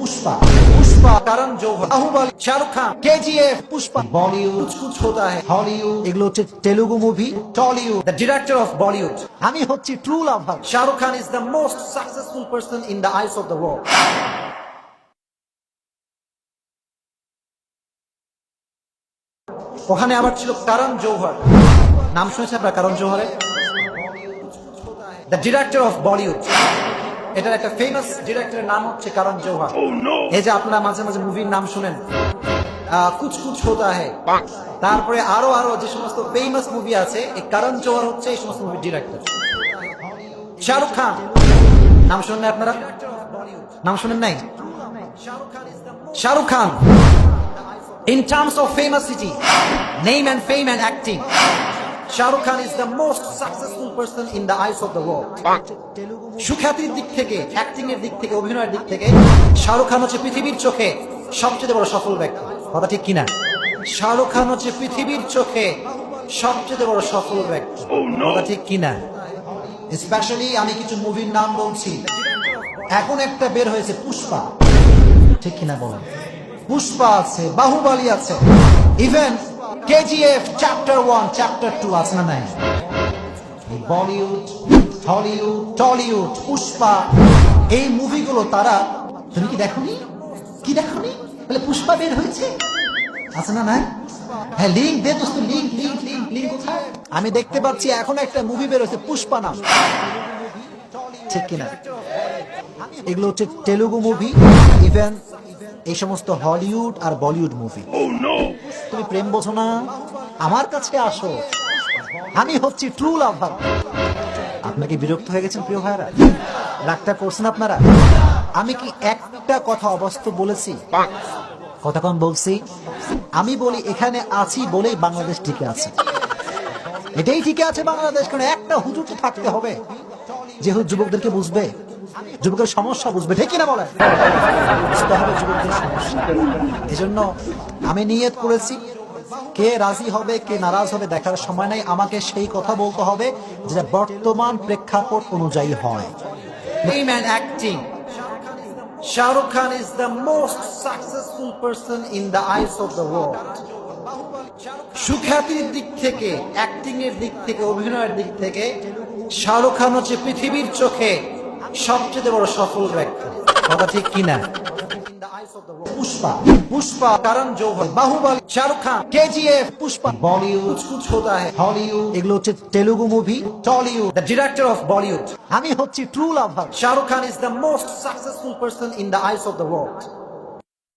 Pushpa Pushpa Karan Johar Baahubali Shahrukh Khan KGF Pushpa Bollywood कुछ होता है हॉलीवुड এগুলো হচ্ছে Telugu movie Tollywood the director of Bollywood আমি হচ্ছি true lover Shahrukh Khan is the most successful person in the eyes of the world ওখানে আবার ছিল করণ জৌহর নাম শুনেছেন আপনারা করণ জৌহরের দ্য ডিরেক্টর অফ বলিউড এটার একটা ফেমাস ডিরেক্টরের নাম হচ্ছে করণ জৌহর এই যে আপনারা মাঝে মাঝে মুভির নাম শুনেন কুছ কুছ হোতা হ্যায় তারপরে আরো আরো যে সমস্ত ফেমাস মুভি আছে এই করণ জৌহর হচ্ছে এই সমস্ত মুভির ডিরেক্টর শাহরুখ খান নাম শুনেন আপনারা নাম শুনেন নাই Shahrukh Khan in terms of famousity name and fame and acting Shahrukh Khan is the most successful person in the eyes of the world সুখ্যাতির দিক থেকে অ্যাক্টিং এর দিক থেকে অভিনয়ের দিক থেকে শাহরুখ খান হচ্ছে পৃথিবীর চোখে সবচেয়ে বড় সফল ব্যক্তি কথা ঠিক কিনা শাহরুখ খান হচ্ছে পৃথিবীর চোখে সবচেয়ে বড় সফল ব্যক্তি কথা ঠিক কিনা স্পেশালি আমি কিছু মুভির নাম বলছি এখন একটা বের হয়েছে পুষ্পা ঠিক কিনা বলেন পুষ্পা আছে বাহুবলী আছে ইভেন কেজিএফ চ্যাপ্টার 1 চ্যাপ্টার 2 আছে না নাই বলিউড হলিউড টলিউড পুষ্পা এই মুভিগুলো তারা তুমি কি দেখোনি বলে পুষ্পা বের হয়েছে আছে না নাই হ্যাঁ লিংক দে দোস্ত লিংক কোথায় আমি দেখতে পাচ্ছি এখন একটা মুভি বের হয়েছে পুষ্পা নাম ঠিক কিনা এগুলো হচ্ছে তেলুগু মুভি ইভেন এই সমস্ত হলিউড আর বলিউড মুভি তুমি প্রেম বোঝো না আমার কাছে আসো আমি হচ্ছি ট্রু লাভার আপনাকে বিরক্ত হয়ে গেছেন প্রিয় ভাইরা রাগটা করছেন আপনারা আমি কি একটা কথা অবাস্তব বলেছি কথা কম বলছি আমি বলি এখানে আছি বলেই বাংলাদেশ টিকে আছে এটাই টিকে আছে বাংলাদেশ কারণ একটা হুজুর তো থাকতে হবে যে যুবকদেরকে বুঝবে যুবকের সমস্যা বুঝবে ঠিক কিনা বলেন বুঝতে হবে যুবকদের সমস্যা এজন্য আমি নিয়ত করেছি কে রাজি হবে কে নারাজ হবে দেখার সময় নাই আমাকে সেই কথা বলতে হবে যেটা বর্তমান প্রেক্ষাপট অনুযায়ী হয় Name and acting Shahrukh Khan is the most successful person in the eyes of the world সুখ্যাতির দিক থেকে অ্যাক্টিং এর দিক থেকে অভিনয়ের দিক থেকে শাহরুখ খান হচ্ছে পৃথিবীর চোখে সবচেয়ে বড় সফল ব্যক্তি কথা ঠিক কিনা পুষ্পা পুষ্পা করণ জৌহর বাহুবলী শাহরুখ খান কেজিএফ পুষ্পা বলিউড কুছ হোতা হ্যায় হলিউড এগুলো হচ্ছে Telugu movie Tollywood the director of Bollywood আমি হচ্ছি true lover Shahrukh Khan is the most successful person in the eyes of the world